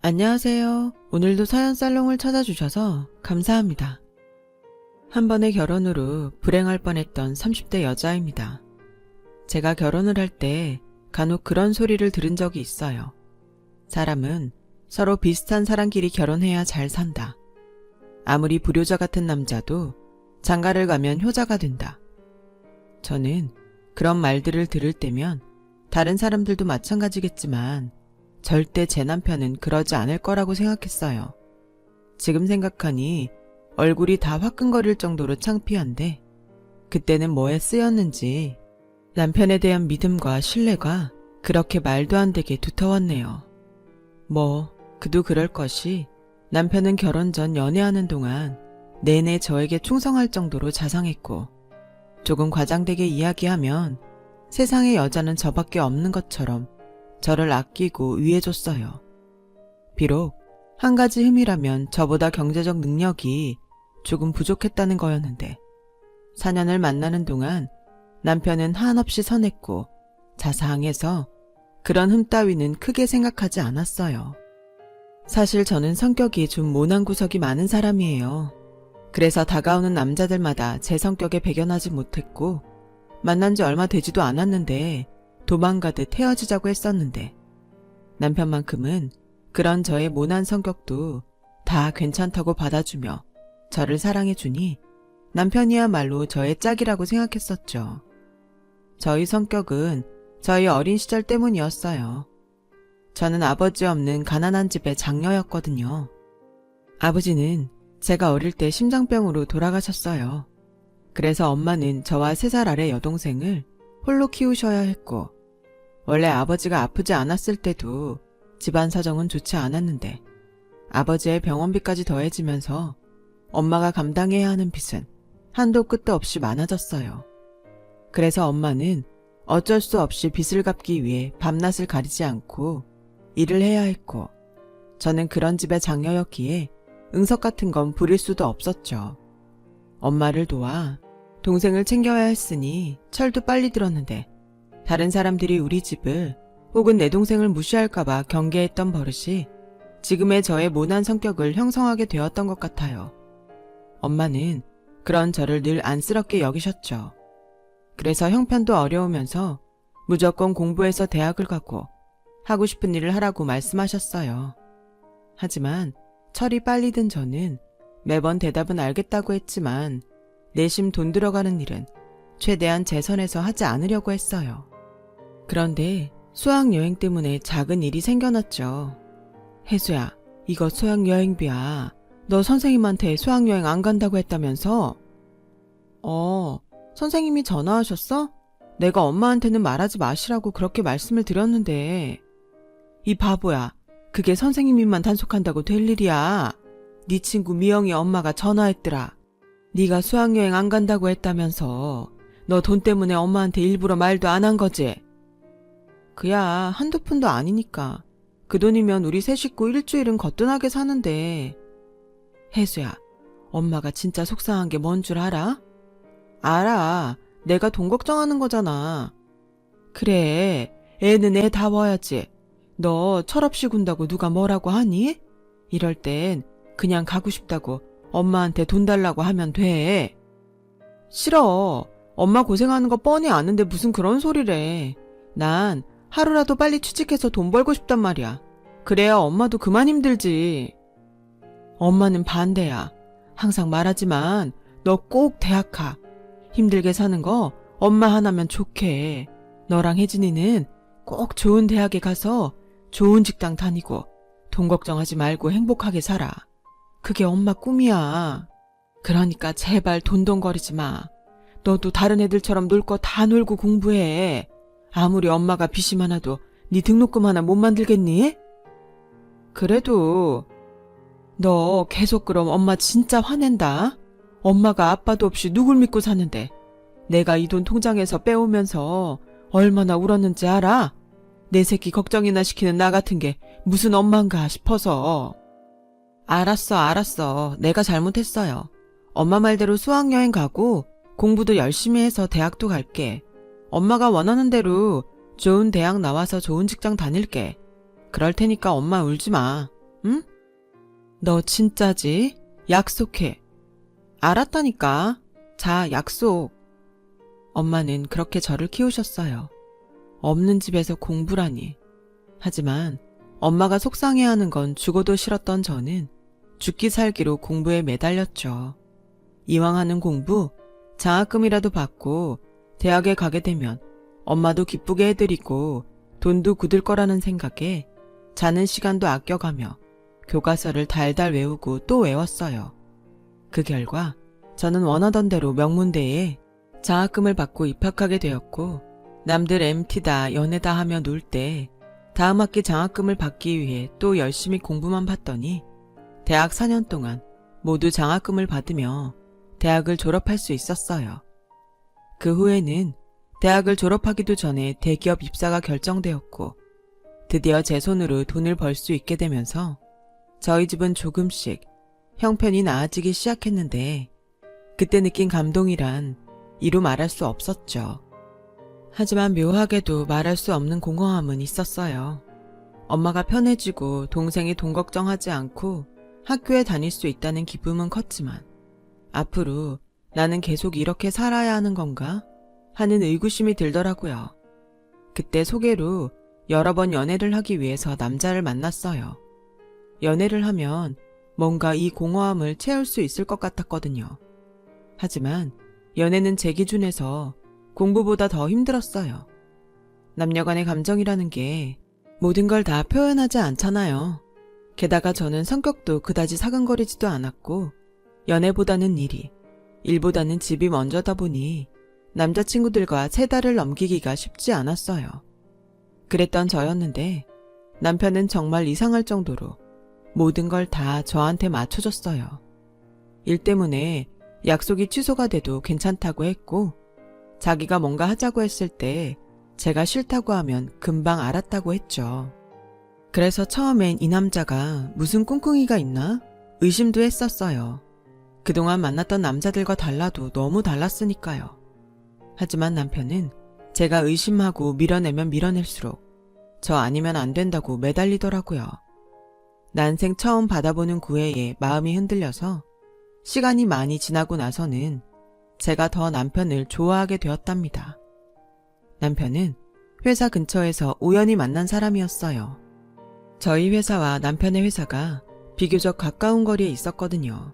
안녕하세요. 오늘도 사연살롱을 찾아주셔서 감사합니다. 한 번의 결혼으로 불행할 뻔했던 30대 여자입니다. 제가 결혼을 할 때 간혹 그런 소리를 들은 적이 있어요. 사람은 서로 비슷한 사람끼리 결혼해야 잘 산다. 아무리 불효자 같은 남자도 장가를 가면 효자가 된다. 저는 그런 말들을 들을 때면 다른 사람들도 마찬가지겠지만 절대 제 남편은 그러지 않을 거라고 생각했어요. 지금 생각하니 얼굴이 다 화끈거릴 정도로 창피한데 그때는 뭐에 쓰였는지 남편에 대한 믿음과 신뢰가 그렇게 말도 안 되게 두터웠네요. 그도 그럴 것이 남편은 결혼 전 연애하는 동안 내내 저에게 충성할 정도로 자상했고 조금 과장되게 이야기하면 세상에 여자는 저밖에 없는 것처럼 저를 아끼고 위해줬어요. 비록 한 가지 흠이라면 저보다 경제적 능력이 조금 부족했다는 거였는데 4년을 만나는 동안 남편은 한없이 선했고 자상해서 그런 흠 따위는 크게 생각하지 않았어요. 사실 저는 성격이 좀 모난 구석이 많은 사람이에요. 그래서 다가오는 남자들마다 제 성격에 배견하지 못했고 만난 지 얼마 되지도 않았는데 도망가듯 헤어지자고 했었는데 남편만큼은 그런 저의 모난 성격도 다 괜찮다고 받아주며 저를 사랑해주니 남편이야말로 저의 짝이라고 생각했었죠. 저희 성격은 저희 어린 시절 때문이었어요. 저는 아버지 없는 가난한 집의 장녀였거든요. 아버지는 제가 어릴 때 심장병으로 돌아가셨어요. 그래서 엄마는 저와 3살 아래 여동생을 홀로 키우셔야 했고 원래 아버지가 아프지 않았을 때도 집안 사정은 좋지 않았는데 아버지의 병원비까지 더해지면서 엄마가 감당해야 하는 빚은 한도 끝도 없이 많아졌어요. 그래서 엄마는 어쩔 수 없이 빚을 갚기 위해 밤낮을 가리지 않고 일을 해야 했고 저는 그런 집의 장녀였기에 응석 같은 건 부릴 수도 없었죠. 엄마를 도와 동생을 챙겨야 했으니 철도 빨리 들었는데 다른 사람들이 우리 집을 혹은 내 동생을 무시할까봐 경계했던 버릇이 지금의 저의 모난 성격을 형성하게 되었던 것 같아요. 엄마는 그런 저를 늘 안쓰럽게 여기셨죠. 그래서 형편도 어려우면서 무조건 공부해서 대학을 가고 하고 싶은 일을 하라고 말씀하셨어요. 하지만 철이 빨리 든 저는 매번 대답은 알겠다고 했지만 내심 돈 들어가는 일은 최대한 제 선에서 하지 않으려고 했어요. 그런데 수학여행 때문에 작은 일이 생겨났죠. 혜수야, 이거 수학여행비야. 너 선생님한테 수학여행 안 간다고 했다면서? 선생님이 전화하셨어? 내가 엄마한테는 말하지 마시라고 그렇게 말씀을 드렸는데. 이 바보야, 그게 선생님이만 단속한다고 될 일이야. 네 친구 미영이 엄마가 전화했더라. 네가 수학여행 안 간다고 했다면서 너 돈 때문에 엄마한테 일부러 말도 안 한 거지? 그야 한두 푼도 아니니까. 그 돈이면 우리 세 식구 일주일은 거뜬하게 사는데. 혜수야, 엄마가 진짜 속상한 게 뭔 줄 알아? 알아. 내가 돈 걱정하는 거잖아. 그래, 애는 애 다워야지. 너 철없이 군다고 누가 뭐라고 하니? 이럴 땐 그냥 가고 싶다고 엄마한테 돈 달라고 하면 돼. 싫어. 엄마 고생하는 거 뻔히 아는데 무슨 그런 소리래. 난 하루라도 빨리 취직해서 돈 벌고 싶단 말이야. 그래야 엄마도 그만 힘들지. 엄마는 반대야. 항상 말하지만 너 꼭 대학 가. 힘들게 사는 거 엄마 하나면 좋게. 너랑 혜진이는 꼭 좋은 대학에 가서 좋은 직장 다니고 돈 걱정하지 말고 행복하게 살아. 그게 엄마 꿈이야. 그러니까 제발 돈돈거리지 마. 너도 다른 애들처럼 놀 거 다 놀고 공부해. 아무리 엄마가 빚이 많아도 네 등록금 하나 못 만들겠니? 그래도 너 계속 그럼 엄마 진짜 화낸다. 엄마가 아빠도 없이 누굴 믿고 사는데 내가 이 돈 통장에서 빼오면서 얼마나 울었는지 알아? 내 새끼 걱정이나 시키는 나 같은 게 무슨 엄마인가 싶어서. 알았어. 내가 잘못했어요. 엄마 말대로 수학여행 가고 공부도 열심히 해서 대학도 갈게. 엄마가 원하는 대로 좋은 대학 나와서 좋은 직장 다닐게. 그럴 테니까 엄마 울지 마. 응? 너 진짜지? 약속해. 알았다니까. 자, 약속. 엄마는 그렇게 저를 키우셨어요. 없는 집에서 공부라니. 하지만 엄마가 속상해하는 건 죽어도 싫었던 저는 죽기 살기로 공부에 매달렸죠. 이왕 하는 공부, 장학금이라도 받고 대학에 가게 되면 엄마도 기쁘게 해드리고 돈도 굳을 거라는 생각에 자는 시간도 아껴가며 교과서를 달달 외우고 또 외웠어요. 그 결과 저는 원하던 대로 명문대에 장학금을 받고 입학하게 되었고, 남들 MT다 연애다 하며 놀 때 다음 학기 장학금을 받기 위해 또 열심히 공부만 봤더니 대학 4년 동안 모두 장학금을 받으며 대학을 졸업할 수 있었어요. 그 후에는 대학을 졸업하기도 전에 대기업 입사가 결정되었고, 드디어 제 손으로 돈을 벌 수 있게 되면서 저희 집은 조금씩 형편이 나아지기 시작했는데, 그때 느낀 감동이란 이루 말할 수 없었죠. 하지만 묘하게도 말할 수 없는 공허함은 있었어요. 엄마가 편해지고 동생이 돈 걱정하지 않고 학교에 다닐 수 있다는 기쁨은 컸지만, 앞으로 나는 계속 이렇게 살아야 하는 건가 하는 의구심이 들더라고요. 그때 소개로 여러 번 연애를 하기 위해서 남자를 만났어요. 연애를 하면 뭔가 이 공허함을 채울 수 있을 것 같았거든요. 하지만 연애는 제 기준에서 공부보다 더 힘들었어요. 남녀 간의 감정이라는 게 모든 걸 다 표현하지 않잖아요. 게다가 저는 성격도 그다지 사근거리지도 않았고, 연애보다는 일보다는 집이 먼저다 보니 남자친구들과 3달을 넘기기가 쉽지 않았어요. 그랬던 저였는데 남편은 정말 이상할 정도로 모든 걸 다 저한테 맞춰줬어요. 일 때문에 약속이 취소가 돼도 괜찮다고 했고, 자기가 뭔가 하자고 했을 때 제가 싫다고 하면 금방 알았다고 했죠. 그래서 처음엔 이 남자가 무슨 꿍꿍이가 있나 의심도 했었어요. 그동안 만났던 남자들과 달라도 너무 달랐으니까요. 하지만 남편은 제가 의심하고 밀어내면 밀어낼수록 저 아니면 안 된다고 매달리더라고요. 난생 처음 받아보는 구애에 마음이 흔들려서 시간이 많이 지나고 나서는 제가 더 남편을 좋아하게 되었답니다. 남편은 회사 근처에서 우연히 만난 사람이었어요. 저희 회사와 남편의 회사가 비교적 가까운 거리에 있었거든요.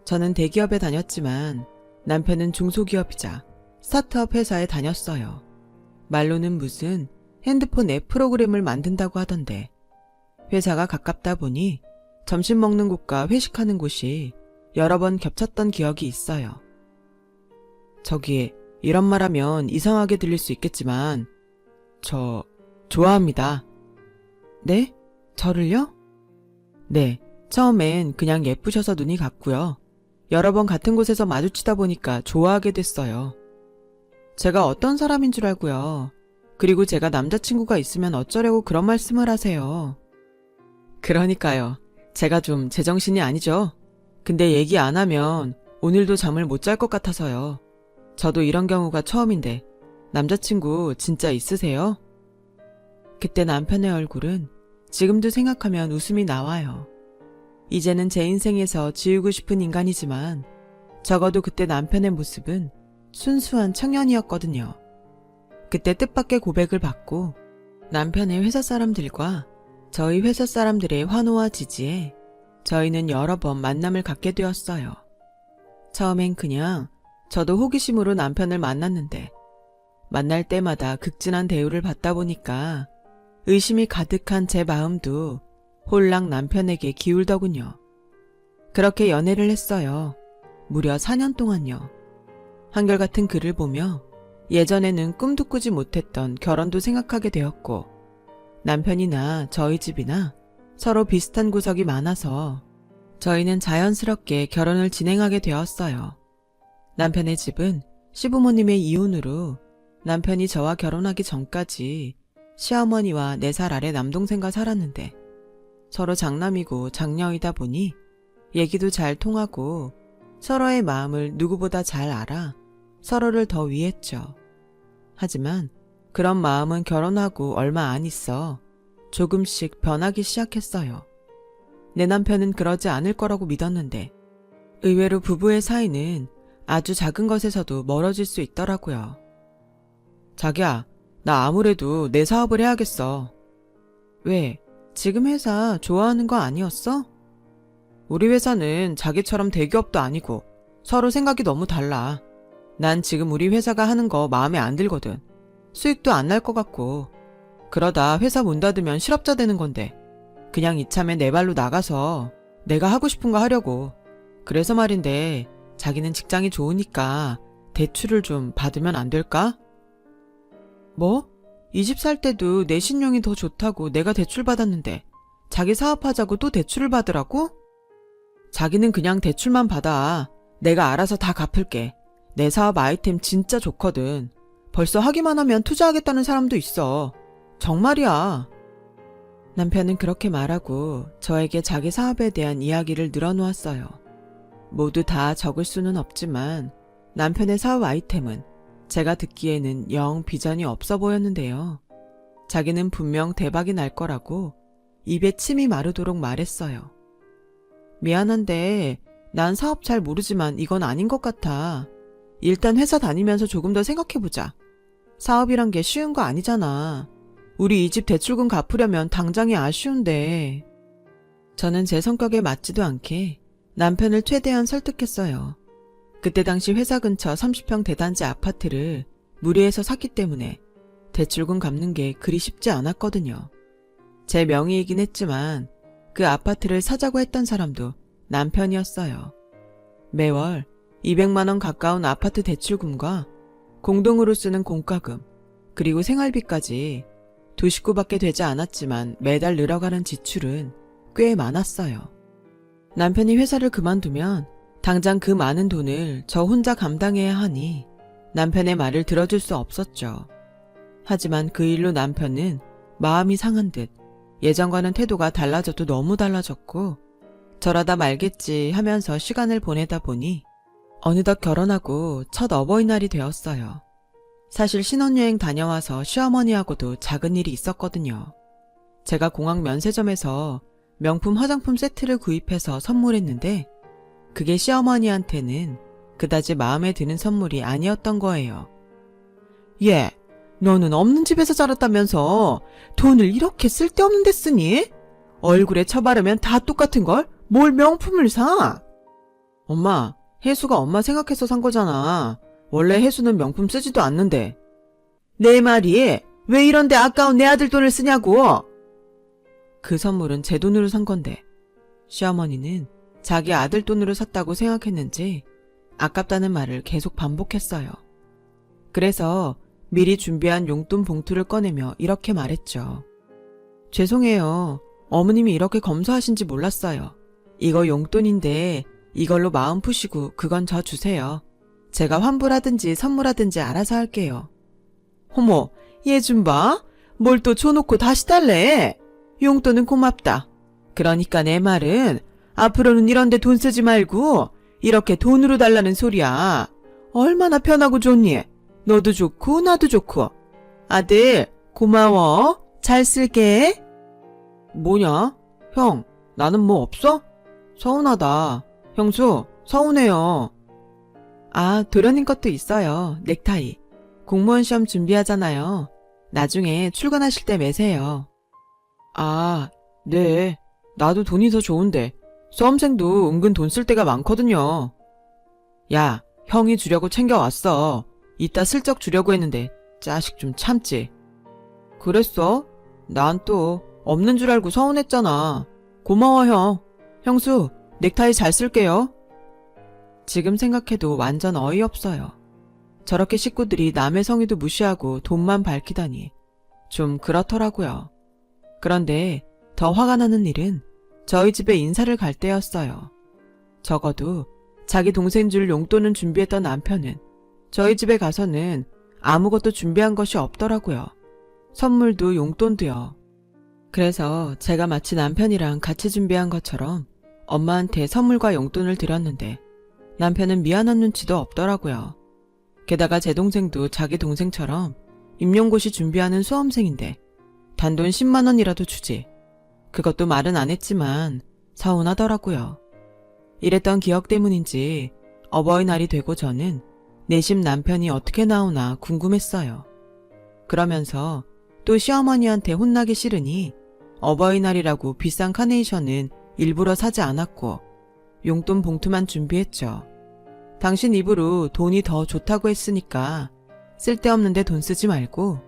저는 대기업에 다녔지만 남편은 중소기업이자 스타트업 회사에 다녔어요. 말로는 무슨 핸드폰 앱 프로그램을 만든다고 하던데, 회사가 가깝다 보니 점심 먹는 곳과 회식하는 곳이 여러 번 겹쳤던 기억이 있어요. 저기, 이런 말하면 이상하게 들릴 수 있겠지만 저 좋아합니다. 네? 저를요? 네, 처음엔 그냥 예쁘셔서 눈이 갔고요. 여러 번 같은 곳에서 마주치다 보니까 좋아하게 됐어요. 제가 어떤 사람인 줄 알고요. 그리고 제가 남자친구가 있으면 어쩌려고 그런 말씀을 하세요. 그러니까요. 제가 좀 제정신이 아니죠. 근데 얘기 안 하면 오늘도 잠을 못 잘 것 같아서요. 저도 이런 경우가 처음인데 남자친구 진짜 있으세요? 그때 남편의 얼굴은 지금도 생각하면 웃음이 나와요. 이제는 제 인생에서 지우고 싶은 인간이지만 적어도 그때 남편의 모습은 순수한 청년이었거든요. 그때 뜻밖의 고백을 받고 남편의 회사 사람들과 저희 회사 사람들의 환호와 지지에 저희는 여러 번 만남을 갖게 되었어요. 처음엔 그냥 저도 호기심으로 남편을 만났는데 만날 때마다 극진한 대우를 받다 보니까 의심이 가득한 제 마음도 홀랑 남편에게 기울더군요. 그렇게 연애를 했어요. 무려 4년 동안요. 한결같은 글을 보며 예전에는 꿈도 꾸지 못했던 결혼도 생각하게 되었고, 남편이나 저희 집이나 서로 비슷한 구석이 많아서 저희는 자연스럽게 결혼을 진행하게 되었어요. 남편의 집은 시부모님의 이혼으로 남편이 저와 결혼하기 전까지 시어머니와 4살 아래 남동생과 살았는데, 서로 장남이고 장녀이다 보니 얘기도 잘 통하고 서로의 마음을 누구보다 잘 알아 서로를 더 위했죠. 하지만 그런 마음은 결혼하고 얼마 안 있어 조금씩 변하기 시작했어요. 내 남편은 그러지 않을 거라고 믿었는데 의외로 부부의 사이는 아주 작은 것에서도 멀어질 수 있더라고요. 자기야, 나 아무래도 내 사업을 해야겠어. 왜? 지금 회사 좋아하는 거 아니었어? 우리 회사는 자기처럼 대기업도 아니고 서로 생각이 너무 달라. 난 지금 우리 회사가 하는 거 마음에 안 들거든. 수익도 안 날 것 같고. 그러다 회사 문 닫으면 실업자 되는 건데 그냥 이참에 내 발로 나가서 내가 하고 싶은 거 하려고. 그래서 말인데 자기는 직장이 좋으니까 대출을 좀 받으면 안 될까? 뭐? 이 집 살 때도 내 신용이 더 좋다고 내가 대출 받았는데 자기 사업하자고 또 대출을 받으라고? 자기는 그냥 대출만 받아. 내가 알아서 다 갚을게. 내 사업 아이템 진짜 좋거든. 벌써 하기만 하면 투자하겠다는 사람도 있어. 정말이야. 남편은 그렇게 말하고 저에게 자기 사업에 대한 이야기를 늘어놓았어요. 모두 다 적을 수는 없지만 남편의 사업 아이템은 제가 듣기에는 영 비전이 없어 보였는데요. 자기는 분명 대박이 날 거라고 입에 침이 마르도록 말했어요. 미안한데 난 사업 잘 모르지만 이건 아닌 것 같아. 일단 회사 다니면서 조금 더 생각해보자. 사업이란 게 쉬운 거 아니잖아. 우리 이 집 대출금 갚으려면 당장이 아쉬운데. 저는 제 성격에 맞지도 않게 남편을 최대한 설득했어요. 그때 당시 회사 근처 30평 대단지 아파트를 무리해서 샀기 때문에 대출금 갚는 게 그리 쉽지 않았거든요. 제 명의이긴 했지만 그 아파트를 사자고 했던 사람도 남편이었어요. 매월 200만 원 가까운 아파트 대출금과 공동으로 쓰는 공과금, 그리고 생활비까지 두 식구밖에 되지 않았지만 매달 늘어가는 지출은 꽤 많았어요. 남편이 회사를 그만두면 당장 그 많은 돈을 저 혼자 감당해야 하니 남편의 말을 들어줄 수 없었죠. 하지만 그 일로 남편은 마음이 상한 듯 예전과는 태도가 달라져도 너무 달라졌고 저러다 말겠지 하면서 시간을 보내다 보니 어느덧 결혼하고 첫 어버이날이 되었어요. 사실 신혼여행 다녀와서 시어머니하고도 작은 일이 있었거든요. 제가 공항 면세점에서 명품 화장품 세트를 구입해서 선물했는데 그게 시어머니한테는 그다지 마음에 드는 선물이 아니었던 거예요. 얘, 너는 없는 집에서 자랐다면서 돈을 이렇게 쓸데없는 데 쓰니? 얼굴에 쳐바르면 다 똑같은걸? 뭘 명품을 사? 엄마, 혜수가 엄마 생각해서 산 거잖아. 원래 혜수는 명품 쓰지도 않는데. 내 말이 왜 이런데 아까운 내 아들 돈을 쓰냐고. 그 선물은 제 돈으로 산 건데 시어머니는 자기 아들 돈으로 샀다고 생각했는지 아깝다는 말을 계속 반복했어요. 그래서 미리 준비한 용돈 봉투를 꺼내며 이렇게 말했죠. 죄송해요. 어머님이 이렇게 검소하신지 몰랐어요. 이거 용돈인데 이걸로 마음 푸시고 그건 저 주세요. 제가 환불하든지 선물하든지 알아서 할게요. 어머, 얘 좀 봐. 뭘 또 줘놓고 다시 달래. 용돈은 고맙다. 그러니까 내 말은 앞으로는 이런데 돈 쓰지 말고 이렇게 돈으로 달라는 소리야. 얼마나 편하고 좋니? 너도 좋고 나도 좋고. 아들 고마워. 잘 쓸게. 뭐냐? 형, 나는 뭐 없어? 서운하다. 형수, 서운해요. 아, 도련님 것도 있어요. 넥타이. 공무원 시험 준비하잖아요. 나중에 출근하실 때 매세요. 아, 네. 나도 돈이 더 좋은데 수험생도 은근 돈 쓸 때가 많거든요. 야, 형이 주려고 챙겨왔어. 이따 슬쩍 주려고 했는데 자식 좀 참지. 그랬어? 난 또 없는 줄 알고 서운했잖아. 고마워 형. 형수, 넥타이 잘 쓸게요. 지금 생각해도 완전 어이없어요. 저렇게 식구들이 남의 성의도 무시하고 돈만 밝히다니 좀 그렇더라고요. 그런데 더 화가 나는 일은 저희 집에 인사를 갈 때였어요. 적어도 자기 동생 줄 용돈은 준비했던 남편은 저희 집에 가서는 아무것도 준비한 것이 없더라고요. 선물도 용돈도요. 그래서 제가 마치 남편이랑 같이 준비한 것처럼 엄마한테 선물과 용돈을 드렸는데 남편은 미안한 눈치도 없더라고요. 게다가 제 동생도 자기 동생처럼 임용고시 준비하는 수험생인데 단돈 10만 원이라도 주지. 그것도 말은 안 했지만 서운하더라고요. 이랬던 기억 때문인지 어버이날이 되고 저는 내심 남편이 어떻게 나오나 궁금했어요. 그러면서 또 시어머니한테 혼나기 싫으니 어버이날이라고 비싼 카네이션은 일부러 사지 않았고 용돈 봉투만 준비했죠. 당신 입으로 돈이 더 좋다고 했으니까 쓸데없는데 돈 쓰지 말고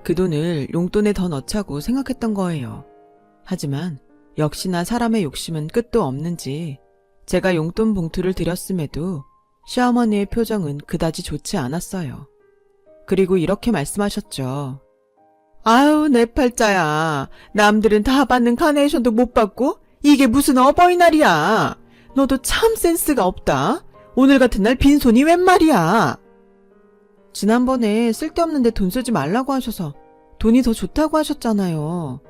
그 돈을 용돈에 더 넣자고 생각했던 거예요. 하지만 역시나 사람의 욕심은 끝도 없는지 제가 용돈 봉투를 드렸음에도 시어머니의 표정은 그다지 좋지 않았어요. 그리고 이렇게 말씀하셨죠. 아유, 내 팔자야. 남들은 다 받는 카네이션도 못 받고 이게 무슨 어버이날이야. 너도 참 센스가 없다. 오늘 같은 날 빈손이 웬 말이야. 지난번에 쓸데없는데 돈 쓰지 말라고 하셔서 돈이 더 좋다고 하셨잖아요.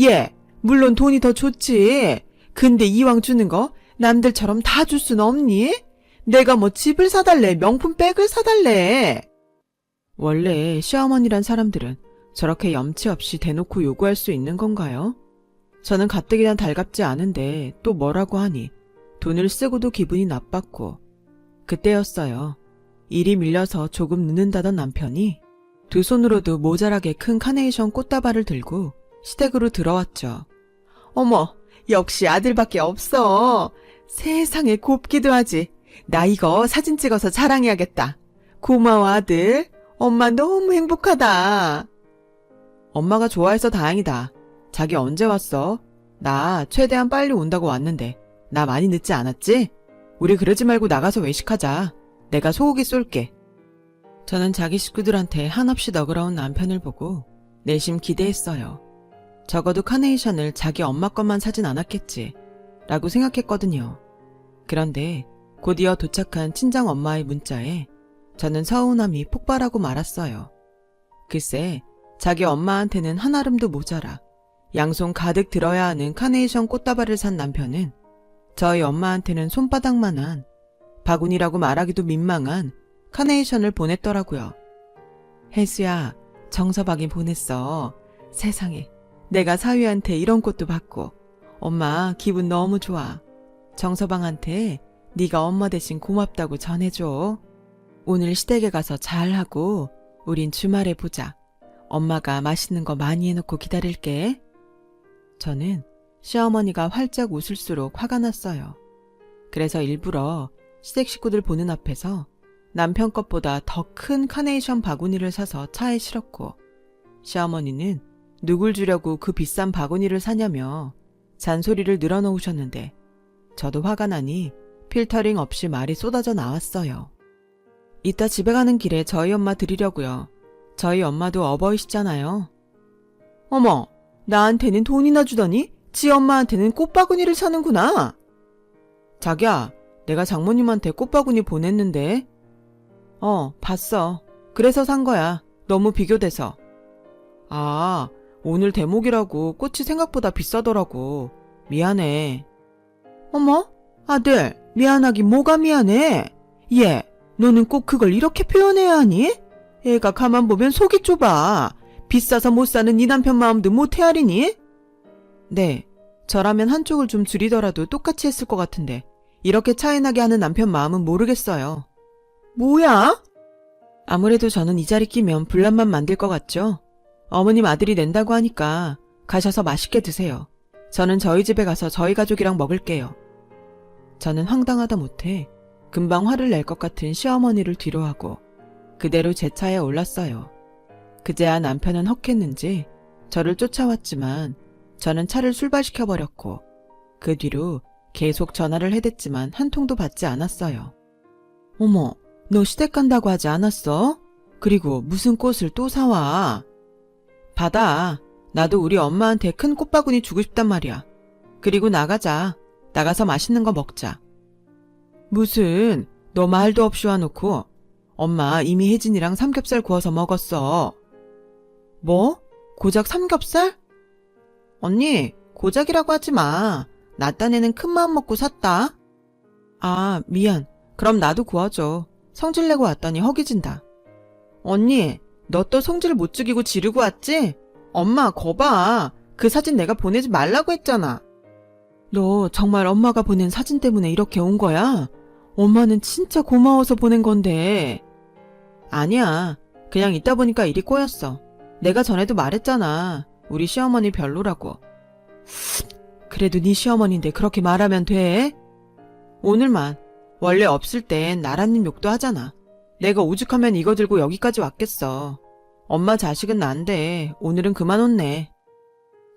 예, 물론 돈이 더 좋지. 근데 이왕 주는 거 남들처럼 다 줄 순 없니? 내가 뭐 집을 사달래, 명품 백을 사달래. 원래 시어머니란 사람들은 저렇게 염치 없이 대놓고 요구할 수 있는 건가요? 저는 가뜩이나 달갑지 않은데 또 뭐라고 하니 돈을 쓰고도 기분이 나빴고 그때였어요. 일이 밀려서 조금 늦는다던 남편이 두 손으로도 모자라게 큰 카네이션 꽃다발을 들고 시댁으로 들어왔죠. 어머, 역시 아들밖에 없어. 세상에 곱기도 하지. 나 이거 사진 찍어서 자랑해야겠다. 고마워 아들. 엄마 너무 행복하다. 엄마가 좋아해서 다행이다. 자기 언제 왔어? 나 최대한 빨리 온다고 왔는데 나 많이 늦지 않았지? 우리 그러지 말고 나가서 외식하자. 내가 소고기 쏠게. 저는 자기 식구들한테 한없이 너그러운 남편을 보고 내심 기대했어요. 적어도 카네이션을 자기 엄마 것만 사진 않았겠지 라고 생각했거든요. 그런데 곧이어 도착한 친정 엄마의 문자에 저는 서운함이 폭발하고 말았어요. 글쎄, 자기 엄마한테는 한아름도 모자라 양손 가득 들어야 하는 카네이션 꽃다발을 산 남편은 저희 엄마한테는 손바닥만한 바구니라고 말하기도 민망한 카네이션을 보냈더라고요. 혜수야, 정서방이 보냈어. 세상에, 내가 사위한테 이런 꽃도 받고 엄마 기분 너무 좋아. 정서방한테 네가 엄마 대신 고맙다고 전해줘. 오늘 시댁에 가서 잘하고 우린 주말에 보자. 엄마가 맛있는 거 많이 해놓고 기다릴게. 저는 시어머니가 활짝 웃을수록 화가 났어요. 그래서 일부러 시댁 식구들 보는 앞에서 남편 것보다 더 큰 카네이션 바구니를 사서 차에 실었고 시어머니는 누굴 주려고 그 비싼 바구니를 사냐며 잔소리를 늘어놓으셨는데 저도 화가 나니 필터링 없이 말이 쏟아져 나왔어요. 이따 집에 가는 길에 저희 엄마 드리려고요. 저희 엄마도 어버이시잖아요. 어머, 나한테는 돈이나 주더니 지 엄마한테는 꽃바구니를 사는구나. 자기야, 내가 장모님한테 꽃바구니 보냈는데. 봤어. 그래서 산 거야. 너무 비교돼서. 아, 오늘 대목이라고 꽃이 생각보다 비싸더라고. 미안해. 어머, 아들, 미안하긴 뭐가 미안해. 얘, 너는 꼭 그걸 이렇게 표현해야 하니? 애가 가만 보면 속이 좁아. 비싸서 못 사는 네 남편 마음도 못 헤아리니? 네, 저라면 한쪽을 좀 줄이더라도 똑같이 했을 것 같은데 이렇게 차이나게 하는 남편 마음은 모르겠어요. 뭐야? 아무래도 저는 이 자리 끼면 분란만 만들 것 같죠? 어머님 아들이 낸다고 하니까 가셔서 맛있게 드세요. 저는 저희 집에 가서 저희 가족이랑 먹을게요. 저는 황당하다 못해 금방 화를 낼 것 같은 시어머니를 뒤로하고 그대로 제 차에 올랐어요. 그제야 남편은 헉했는지 저를 쫓아왔지만 저는 차를 출발시켜버렸고 그 뒤로 계속 전화를 해댔지만 한 통도 받지 않았어요. 어머, 너 시댁 간다고 하지 않았어? 그리고 무슨 꽃을 또 사와? 받아. 나도 우리 엄마한테 큰 꽃바구니 주고 싶단 말이야. 그리고 나가자. 나가서 맛있는 거 먹자. 무슨, 너 말도 없이 와놓고 엄마 이미 혜진이랑 삼겹살 구워서 먹었어. 뭐? 고작 삼겹살? 언니, 고작이라고 하지 마. 나 딴에는 큰 마음 먹고 샀다. 아, 미안. 그럼 나도 구워줘. 성질 내고 왔더니 허기진다. 언니, 너 또 성질 못 죽이고 지르고 왔지? 엄마, 거봐. 그 사진 내가 보내지 말라고 했잖아. 너 정말 엄마가 보낸 사진 때문에 이렇게 온 거야? 엄마는 진짜 고마워서 보낸 건데. 아니야. 그냥 있다 보니까 일이 꼬였어. 내가 전에도 말했잖아. 우리 시어머니 별로라고. 그래도 네 시어머니인데 그렇게 말하면 돼? 오늘만. 원래 없을 땐 나라님 욕도 하잖아. 내가 오죽하면 이거 들고 여기까지 왔겠어. 엄마 자식은 난데 오늘은 그만 혼내.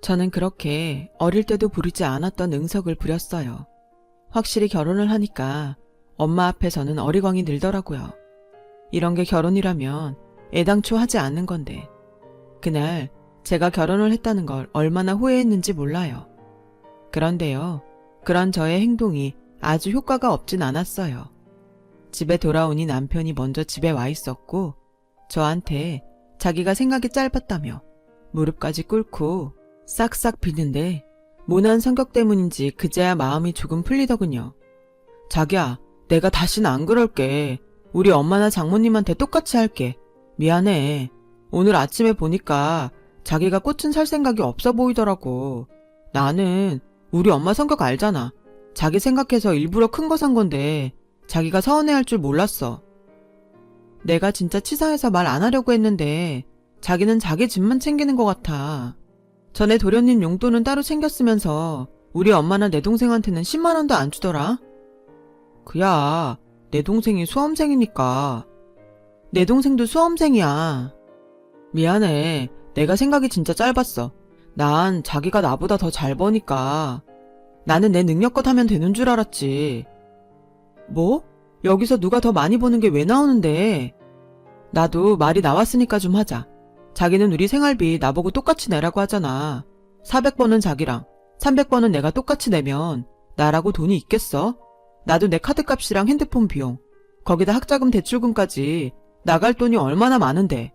저는 그렇게 어릴 때도 부리지 않았던 응석을 부렸어요. 확실히 결혼을 하니까 엄마 앞에서는 어리광이 늘더라고요. 이런 게 결혼이라면 애당초 하지 않는 건데 그날 제가 결혼을 했다는 걸 얼마나 후회했는지 몰라요. 그런데요, 그런 저의 행동이 아주 효과가 없진 않았어요. 집에 돌아오니 남편이 먼저 집에 와 있었고 저한테 자기가 생각이 짧았다며 무릎까지 꿇고 싹싹 비는데 모난 성격 때문인지 그제야 마음이 조금 풀리더군요. 자기야, 내가 다시는 안 그럴게. 우리 엄마나 장모님한테 똑같이 할게. 미안해. 오늘 아침에 보니까 자기가 꽃은 살 생각이 없어 보이더라고. 나는 우리 엄마 성격 알잖아. 자기 생각해서 일부러 큰 거 산 건데 자기가 서운해할 줄 몰랐어. 내가 진짜 치사해서 말 안 하려고 했는데 자기는 자기 집만 챙기는 것 같아. 전에 도련님 용돈은 따로 챙겼으면서 우리 엄마나 내 동생한테는 10만 원도 안 주더라. 그야 내 동생이 수험생이니까. 내 동생도 수험생이야. 미안해. 내가 생각이 진짜 짧았어. 난 자기가 나보다 더 잘 버니까. 나는 내 능력껏 하면 되는 줄 알았지. 뭐? 여기서 누가 더 많이 버는 게 왜 나오는데? 나도 말이 나왔으니까 좀 하자. 자기는 우리 생활비 나보고 똑같이 내라고 하잖아. 400번은 자기랑 300번은 내가 똑같이 내면 나라고 돈이 있겠어? 나도 내 카드값이랑 핸드폰 비용, 거기다 학자금 대출금까지 나갈 돈이 얼마나 많은데.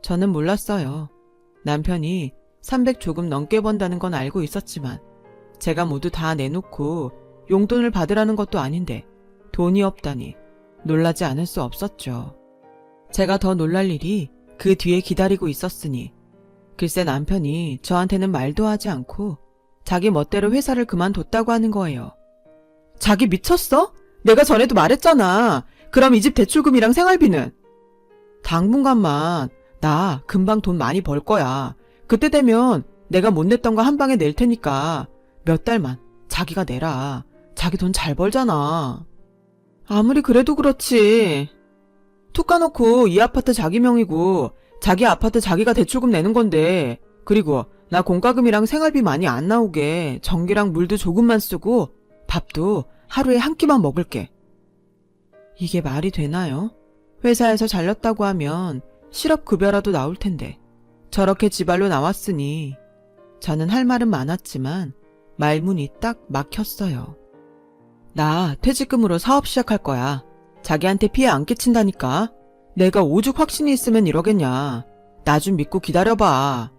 저는 몰랐어요. 남편이 300 조금 넘게 번다는 건 알고 있었지만 제가 모두 다 내놓고 용돈을 받으라는 것도 아닌데 돈이 없다니 놀라지 않을 수 없었죠. 제가 더 놀랄 일이 그 뒤에 기다리고 있었으니 글쎄 남편이 저한테는 말도 하지 않고 자기 멋대로 회사를 그만뒀다고 하는 거예요. 자기 미쳤어? 내가 전에도 말했잖아. 그럼 이 집 대출금이랑 생활비는? 당분간만. 나 금방 돈 많이 벌 거야. 그때 되면 내가 못 냈던 거 한 방에 낼 테니까 몇 달만 자기가 내라. 자기 돈 잘 벌잖아. 아무리 그래도 그렇지. 툭 까놓고 이 아파트 자기 명이고 자기 아파트 자기가 대출금 내는 건데, 그리고 나 공과금이랑 생활비 많이 안 나오게 전기랑 물도 조금만 쓰고 밥도 하루에 한 끼만 먹을게. 이게 말이 되나요? 회사에서 잘렸다고 하면 실업급여라도 나올 텐데 저렇게 지발로 나왔으니 저는 할 말은 많았지만 말문이 딱 막혔어요. 나 퇴직금으로 사업 시작할 거야. 자기한테 피해 안 끼친다니까. 내가 오죽 확신이 있으면 이러겠냐. 나 좀 믿고 기다려봐.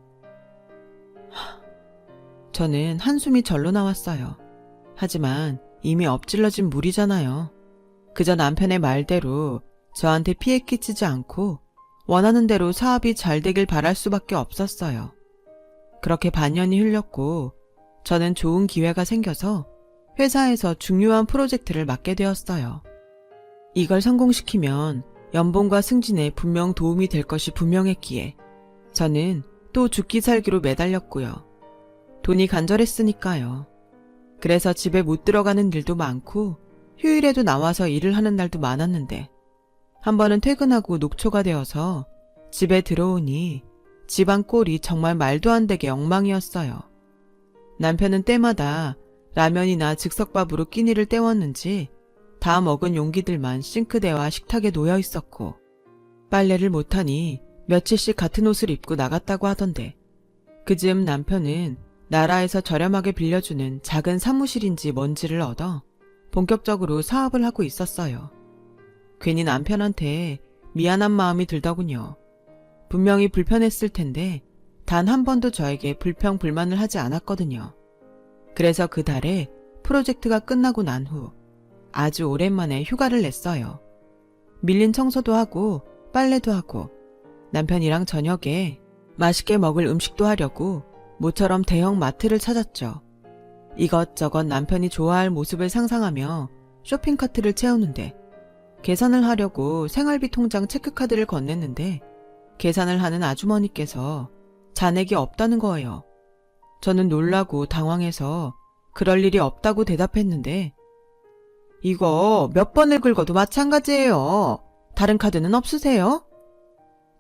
저는 한숨이 절로 나왔어요. 하지만 이미 엎질러진 물이잖아요. 그저 남편의 말대로 저한테 피해 끼치지 않고 원하는 대로 사업이 잘 되길 바랄 수밖에 없었어요. 그렇게 반년이 흘렸고 저는 좋은 기회가 생겨서 회사에서 중요한 프로젝트를 맡게 되었어요. 이걸 성공시키면 연봉과 승진에 분명 도움이 될 것이 분명했기에 저는 또 죽기 살기로 매달렸고요. 돈이 간절했으니까요. 그래서 집에 못 들어가는 일도 많고 휴일에도 나와서 일을 하는 날도 많았는데 한 번은 퇴근하고 녹초가 되어서 집에 들어오니 집안 꼴이 정말 말도 안 되게 엉망이었어요. 남편은 때마다 라면이나 즉석밥으로 끼니를 때웠는지 다 먹은 용기들만 싱크대와 식탁에 놓여 있었고 빨래를 못하니 며칠씩 같은 옷을 입고 나갔다고 하던데 그즈음 남편은 나라에서 저렴하게 빌려주는 작은 사무실인지 뭔지를 얻어 본격적으로 사업을 하고 있었어요. 괜히 남편한테 미안한 마음이 들더군요. 분명히 불편했을 텐데 단 한 번도 저에게 불평 불만을 하지 않았거든요. 그래서 그 달에 프로젝트가 끝나고 난 후 아주 오랜만에 휴가를 냈어요. 밀린 청소도 하고 빨래도 하고 남편이랑 저녁에 맛있게 먹을 음식도 하려고 모처럼 대형 마트를 찾았죠. 이것저것 남편이 좋아할 모습을 상상하며 쇼핑카트를 채우는데 계산을 하려고 생활비 통장 체크카드를 건넸는데 계산을 하는 아주머니께서 잔액이 없다는 거예요. 저는 놀라고 당황해서 그럴 일이 없다고 대답했는데 이거 몇 번을 긁어도 마찬가지예요. 다른 카드는 없으세요?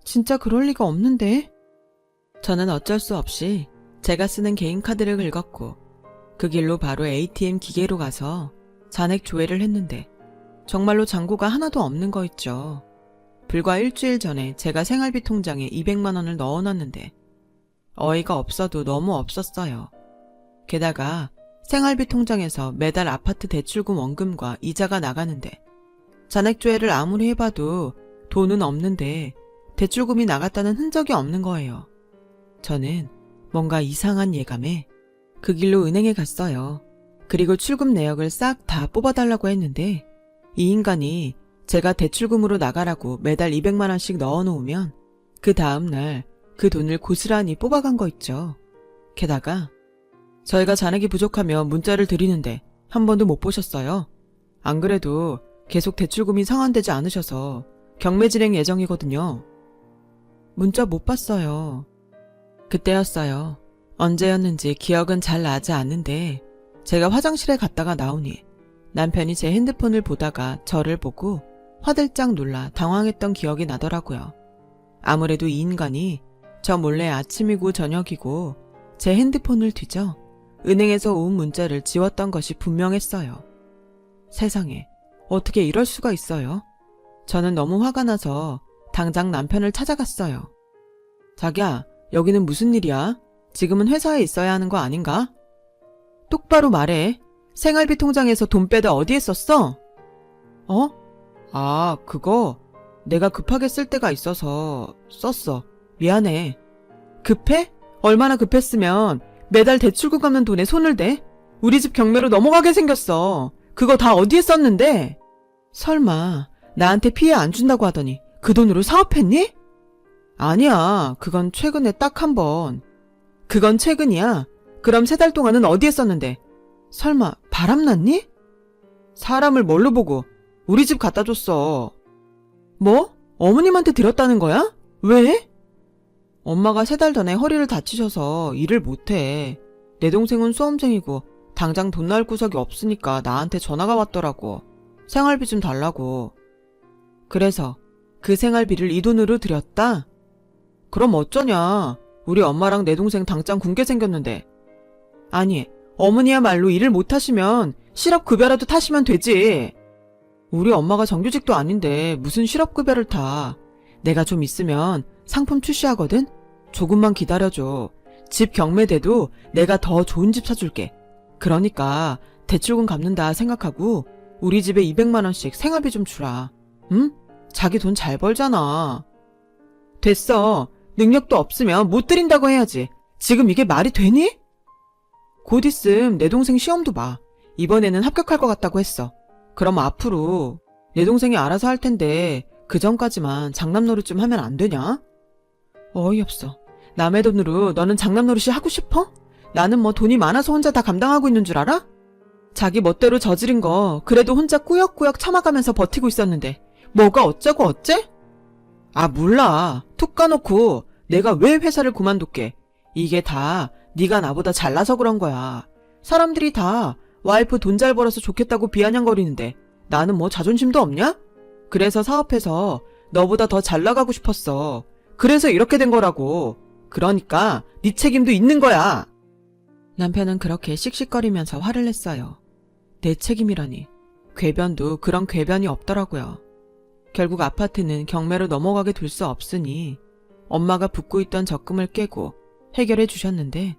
진짜 그럴 리가 없는데. 저는 어쩔 수 없이 제가 쓰는 개인 카드를 긁었고 그 길로 바로 ATM 기계로 가서 잔액 조회를 했는데 정말로 잔고가 하나도 없는 거 있죠. 불과 일주일 전에 제가 생활비 통장에 200만 원을 넣어놨는데 어이가 없어도 너무 없었어요. 게다가 생활비 통장에서 매달 아파트 대출금 원금과 이자가 나가는데 잔액 조회를 아무리 해봐도 돈은 없는데 대출금이 나갔다는 흔적이 없는 거예요. 저는 뭔가 이상한 예감에 그 길로 은행에 갔어요. 그리고 출금 내역을 싹 다 뽑아달라고 했는데 이 인간이 제가 대출금으로 나가라고 매달 200만 원씩 넣어놓으면 그 다음날 그 돈을 고스란히 뽑아간 거 있죠. 게다가 저희가 잔액이 부족하면 문자를 드리는데 한 번도 못 보셨어요. 안 그래도 계속 대출금이 상환되지 않으셔서 경매 진행 예정이거든요. 문자 못 봤어요. 그때였어요. 언제였는지 기억은 잘 나지 않는데 제가 화장실에 갔다가 나오니 남편이 제 핸드폰을 보다가 저를 보고 화들짝 놀라 당황했던 기억이 나더라고요. 아무래도 이 인간이 저 몰래 아침이고 저녁이고 제 핸드폰을 뒤져 은행에서 온 문자를 지웠던 것이 분명했어요. 세상에, 어떻게 이럴 수가 있어요? 저는 너무 화가 나서 당장 남편을 찾아갔어요. 자기야, 여기는 무슨 일이야? 지금은 회사에 있어야 하는 거 아닌가? 똑바로 말해. 생활비 통장에서 돈 빼다 어디에 썼어? 그거 내가 급하게 쓸 때가 있어서 썼어. 미안해. 급해? 얼마나 급했으면 매달 대출금 갚는 돈에 손을 대? 우리 집 경매로 넘어가게 생겼어. 그거 다 어디에 썼는데? 설마 나한테 피해 안 준다고 하더니 그 돈으로 사업했니? 아니야. 그건 최근에 딱 한 번. 그건 최근이야. 그럼 3달 동안은 어디에 썼는데? 설마 바람났니? 사람을 뭘로 보고 우리 집 갖다 줬어. 뭐? 어머님한테 드렸다는 거야? 왜? 엄마가 3달 전에 허리를 다치셔서 일을 못해. 내 동생은 수험생이고 당장 돈 나올 구석이 없으니까 나한테 전화가 왔더라고. 생활비 좀 달라고. 그래서 그 생활비를 이 돈으로 드렸다? 그럼 어쩌냐. 우리 엄마랑 내 동생 당장 굶게 생겼는데. 아니, 어머니야말로 일을 못하시면 실업급여라도 타시면 되지. 우리 엄마가 정규직도 아닌데 무슨 실업급여를 타. 내가 좀 있으면 상품 출시하거든? 조금만 기다려줘. 집 경매돼도 내가 더 좋은 집 사줄게. 그러니까 대출금 갚는다 생각하고 우리 집에 200만 원씩 생활비 좀 주라. 응? 자기 돈 잘 벌잖아. 됐어. 능력도 없으면 못 드린다고 해야지. 지금 이게 말이 되니? 곧 있음 내 동생 시험도 봐. 이번에는 합격할 것 같다고 했어. 그럼 앞으로 내 동생이 알아서 할 텐데 그 전까지만 장남노릇 좀 하면 안 되냐? 어이없어. 남의 돈으로 너는 장남노릇이 하고 싶어? 나는 뭐 돈이 많아서 혼자 다 감당하고 있는 줄 알아? 자기 멋대로 저지른 거 그래도 혼자 꾸역꾸역 참아가면서 버티고 있었는데 뭐가 어쩌고 어째? 몰라. 툭 까놓고 내가 왜 회사를 그만둘게. 이게 다 네가 나보다 잘나서 그런 거야. 사람들이 다 와이프 돈 잘 벌어서 좋겠다고 비아냥거리는데 나는 뭐 자존심도 없냐? 그래서 사업해서 너보다 더 잘 나가고 싶었어. 그래서 이렇게 된 거라고. 그러니까 네 책임도 있는 거야. 남편은 그렇게 씩씩거리면서 화를 냈어요. 내 책임이라니. 궤변도 그런 궤변이 없더라고요. 결국 아파트는 경매로 넘어가게 둘 수 없으니 엄마가 붓고 있던 적금을 깨고 해결해 주셨는데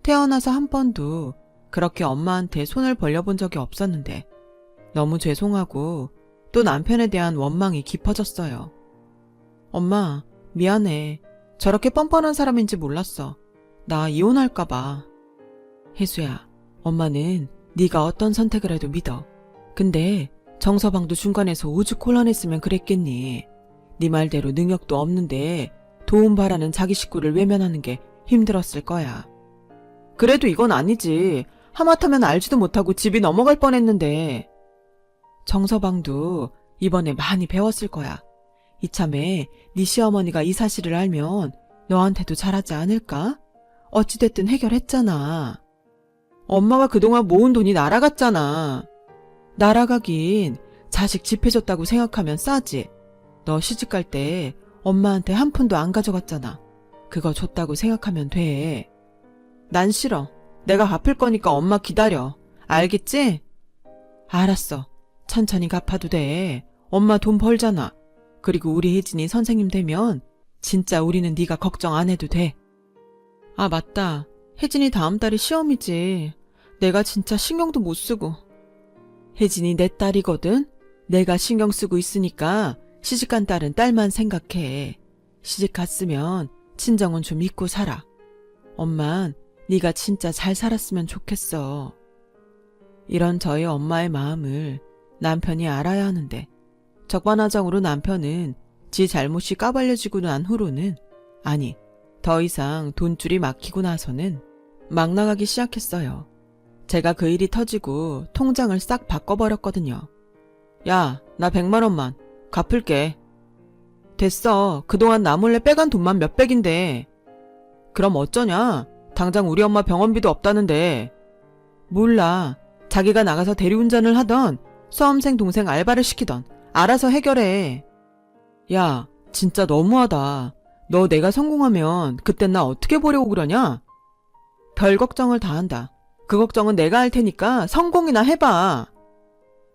태어나서 한 번도 그렇게 엄마한테 손을 벌려본 적이 없었는데 너무 죄송하고 또 남편에 대한 원망이 깊어졌어요. 엄마, 미안해. 저렇게 뻔뻔한 사람인지 몰랐어. 나 이혼할까 봐. 혜수야, 엄마는 네가 어떤 선택을 해도 믿어. 근데 정서방도 중간에서 오죽 곤란했으면 그랬겠니. 네 말대로 능력도 없는데 도움 바라는 자기 식구를 외면하는 게 힘들었을 거야. 그래도 이건 아니지. 하마터면 알지도 못하고 집이 넘어갈 뻔했는데. 정서방도 이번에 많이 배웠을 거야. 이참에 네 시어머니가 이 사실을 알면 너한테도 잘하지 않을까? 어찌됐든 해결했잖아. 엄마가 그동안 모은 돈이 날아갔잖아. 날아가긴 자식 집 해줬다고 생각하면 싸지. 너 시집갈 때 엄마한테 한 푼도 안 가져갔잖아. 그거 줬다고 생각하면 돼. 난 싫어. 내가 갚을 거니까 엄마 기다려. 알겠지? 알았어. 천천히 갚아도 돼. 엄마 돈 벌잖아. 그리고 우리 혜진이 선생님 되면 진짜 우리는 네가 걱정 안 해도 돼. 아, 맞다. 혜진이 다음 달에 시험이지. 내가 진짜 신경도 못 쓰고. 혜진이 내 딸이거든? 내가 신경 쓰고 있으니까 시집간 딸은 딸만 생각해. 시집 갔으면 친정은 좀 잊고 살아. 엄만 네가 진짜 잘 살았으면 좋겠어. 이런 저희 엄마의 마음을 남편이 알아야 하는데 적반하장으로 남편은 지 잘못이 까발려지고 난 후로는 아니 더 이상 돈줄이 막히고 나서는 막 나가기 시작했어요. 제가 그 일이 터지고 통장을 싹 바꿔버렸거든요. 야, 나 100만 원만 갚을게. 됐어. 그동안 나 몰래 빼간 돈만 몇백인데. 그럼 어쩌냐? 당장 우리 엄마 병원비도 없다는데. 몰라. 자기가 나가서 대리운전을 하던 수험생 동생 알바를 시키던 알아서 해결해. 야, 진짜 너무하다. 너 내가 성공하면 그땐 나 어떻게 보려고 그러냐? 별 걱정을 다 한다. 그 걱정은 내가 할 테니까 성공이나 해봐.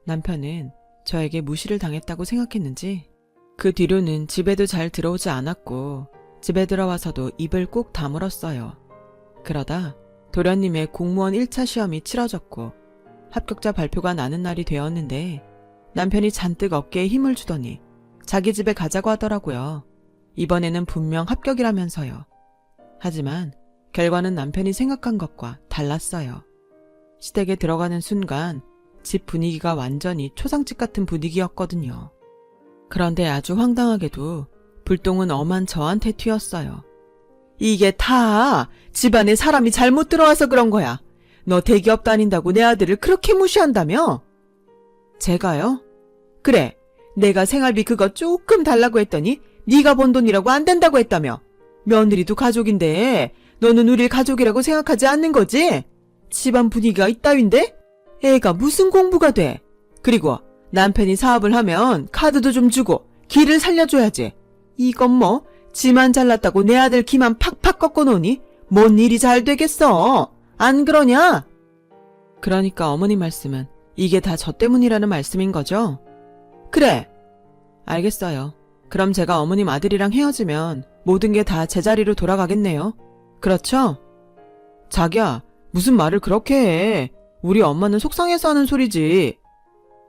남편은 저에게 무시를 당했다고 생각했는지 그 뒤로는 집에도 잘 들어오지 않았고 집에 들어와서도 입을 꾹 다물었어요. 그러다 도련님의 공무원 1차 시험이 치러졌고 합격자 발표가 나는 날이 되었는데 남편이 잔뜩 어깨에 힘을 주더니 자기 집에 가자고 하더라고요. 이번에는 분명 합격이라면서요. 하지만 결과는 남편이 생각한 것과 달랐어요. 시댁에 들어가는 순간 집 분위기가 완전히 초상집 같은 분위기였거든요. 그런데 아주 황당하게도 불똥은 엄한 저한테 튀었어요. 이게 다 집안에 사람이 잘못 들어와서 그런 거야. 너 대기업 다닌다고 내 아들을 그렇게 무시한다며? 제가요? 그래, 내가 생활비 그거 조금 달라고 했더니 네가 번 돈이라고 안 된다고 했다며. 며느리도 가족인데 너는 우릴 가족이라고 생각하지 않는 거지? 집안 분위기가 이따윈데? 애가 무슨 공부가 돼? 그리고 남편이 사업을 하면 카드도 좀 주고 기를 살려줘야지. 이건 뭐 지만 잘났다고 내 아들 기만 팍팍 꺾어놓으니 뭔 일이 잘 되겠어? 안 그러냐? 그러니까 어머니 말씀은 이게 다 저 때문이라는 말씀인 거죠? 그래. 알겠어요. 그럼 제가 어머님 아들이랑 헤어지면 모든 게 다 제자리로 돌아가겠네요. 그렇죠? 자기야, 무슨 말을 그렇게 해. 우리 엄마는 속상해서 하는 소리지.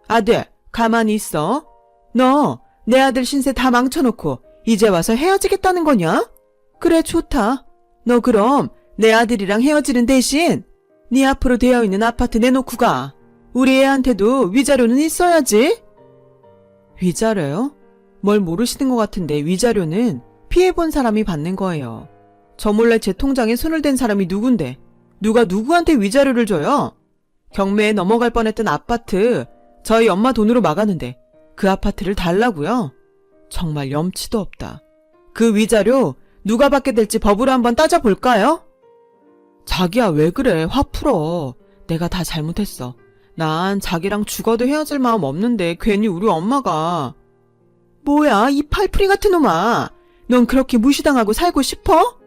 아들, 가만히 있어. 너 내 아들 신세 다 망쳐놓고 이제 와서 헤어지겠다는 거냐? 그래, 좋다. 너 그럼 내 아들이랑 헤어지는 대신 네 앞으로 되어있는 아파트 내놓고 가. 우리 애한테도 위자료는 있어야지. 위자료요? 뭘 모르시는 것 같은데 위자료는 피해본 사람이 받는 거예요. 저 몰래 제 통장에 손을 댄 사람이 누군데 누가 누구한테 위자료를 줘요? 경매에 넘어갈 뻔했던 아파트 저희 엄마 돈으로 막았는데 그 아파트를 달라고요? 정말 염치도 없다. 그 위자료 누가 받게 될지 법으로 한번 따져볼까요? 자기야, 왜 그래? 화 풀어. 내가 다 잘못했어. 난 자기랑 죽어도 헤어질 마음 없는데 괜히 우리 엄마가. 뭐야, 이 팔풀이 같은 놈아. 넌 그렇게 무시당하고 살고 싶어?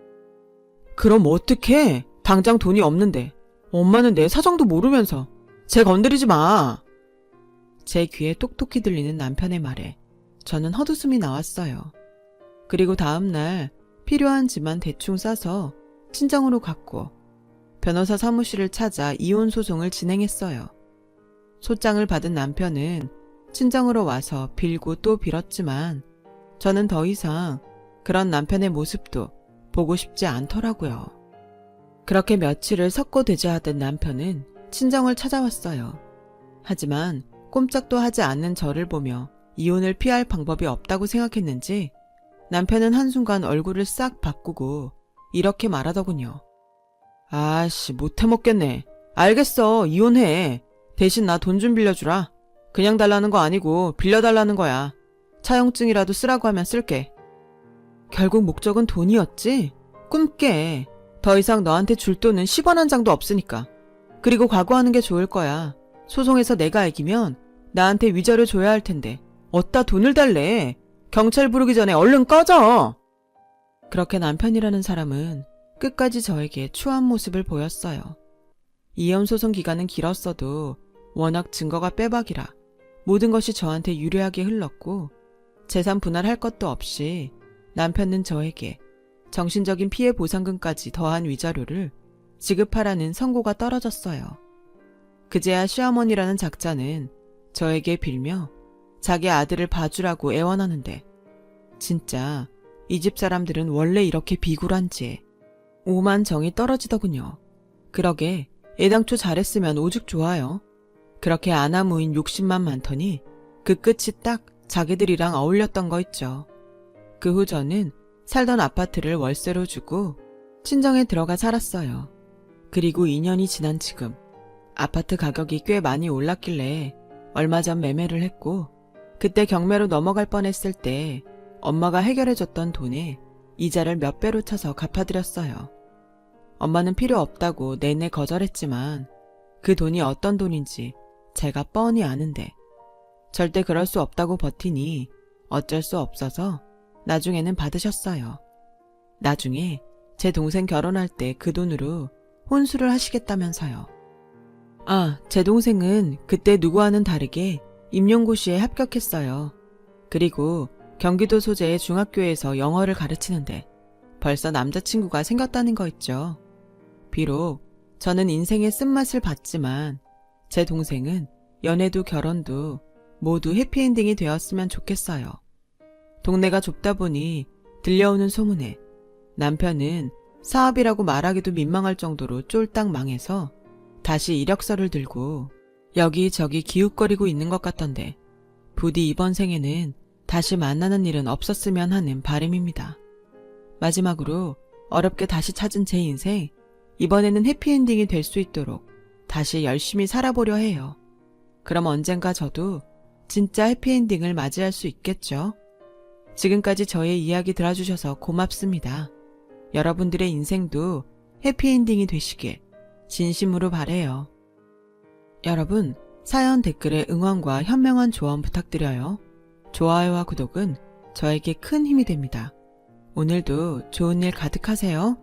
그럼 어떡해? 당장 돈이 없는데. 엄마는 내 사정도 모르면서. 쟤 건드리지 마. 제 귀에 똑똑히 들리는 남편의 말에 저는 헛웃음이 나왔어요. 그리고 다음날 필요한 집만 대충 싸서 친정으로 갔고 변호사 사무실을 찾아 이혼 소송을 진행했어요. 소장을 받은 남편은 친정으로 와서 빌고 또 빌었지만 저는 더 이상 그런 남편의 모습도 보고 싶지 않더라고요. 그렇게 며칠을 석고대죄하던 남편은 친정을 찾아왔어요. 하지만 꼼짝도 하지 않는 저를 보며 이혼을 피할 방법이 없다고 생각했는지 남편은 한순간 얼굴을 싹 바꾸고 이렇게 말하더군요. 아씨, 못해먹겠네. 알겠어. 이혼해. 대신 나 돈 좀 빌려주라. 그냥 달라는 거 아니고 빌려달라는 거야. 차용증이라도 쓰라고 하면 쓸게. 결국 목적은 돈이었지? 꿈깨. 더 이상 너한테 줄 돈은 10원 한 장도 없으니까. 그리고 각오하는 게 좋을 거야. 소송에서 내가 이기면 나한테 위자료 줘야 할 텐데 어디다 돈을 달래. 경찰 부르기 전에 얼른 꺼져. 그렇게 남편이라는 사람은 끝까지 저에게 추한 모습을 보였어요. 이혼 소송 기간은 길었어도 워낙 증거가 빼박이라 모든 것이 저한테 유리하게 흘렀고 재산 분할할 것도 없이 남편은 저에게 정신적인 피해 보상금까지 더한 위자료를 지급하라는 선고가 떨어졌어요. 그제야 시어머니라는 작자는 저에게 빌며 자기 아들을 봐주라고 애원하는데 진짜 이 집 사람들은 원래 이렇게 비굴한지 오만 정이 떨어지더군요. 그러게 애당초 잘했으면 오죽 좋아요. 그렇게 아나무인 욕심만 많더니 그 끝이 딱 자기들이랑 어울렸던 거 있죠. 그 후 저는 살던 아파트를 월세로 주고 친정에 들어가 살았어요. 그리고 2년이 지난 지금 아파트 가격이 꽤 많이 올랐길래 얼마 전 매매를 했고 그때 경매로 넘어갈 뻔했을 때 엄마가 해결해줬던 돈에 이자를 몇 배로 쳐서 갚아드렸어요. 엄마는 필요 없다고 내내 거절했지만 그 돈이 어떤 돈인지 제가 뻔히 아는데 절대 그럴 수 없다고 버티니 어쩔 수 없어서 나중에는 받으셨어요. 나중에 제 동생 결혼할 때 그 돈으로 혼수를 하시겠다면서요. 아, 제 동생은 그때 누구와는 다르게 임용고시에 합격했어요. 그리고 경기도 소재의 중학교에서 영어를 가르치는데 벌써 남자친구가 생겼다는 거 있죠. 비록 저는 인생의 쓴맛을 봤지만 제 동생은 연애도 결혼도 모두 해피엔딩이 되었으면 좋겠어요. 동네가 좁다 보니 들려오는 소문에 남편은 사업이라고 말하기도 민망할 정도로 쫄딱 망해서 다시 이력서를 들고 여기저기 기웃거리고 있는 것 같던데 부디 이번 생에는 다시 만나는 일은 없었으면 하는 바람입니다. 마지막으로 어렵게 다시 찾은 제 인생, 이번에는 해피엔딩이 될 수 있도록 다시 열심히 살아보려 해요. 그럼 언젠가 저도 진짜 해피엔딩을 맞이할 수 있겠죠? 지금까지 저의 이야기 들어주셔서 고맙습니다. 여러분들의 인생도 해피엔딩이 되시길 진심으로 바래요. 여러분, 사연 댓글에 응원과 현명한 조언 부탁드려요. 좋아요와 구독은 저에게 큰 힘이 됩니다. 오늘도 좋은 일 가득하세요.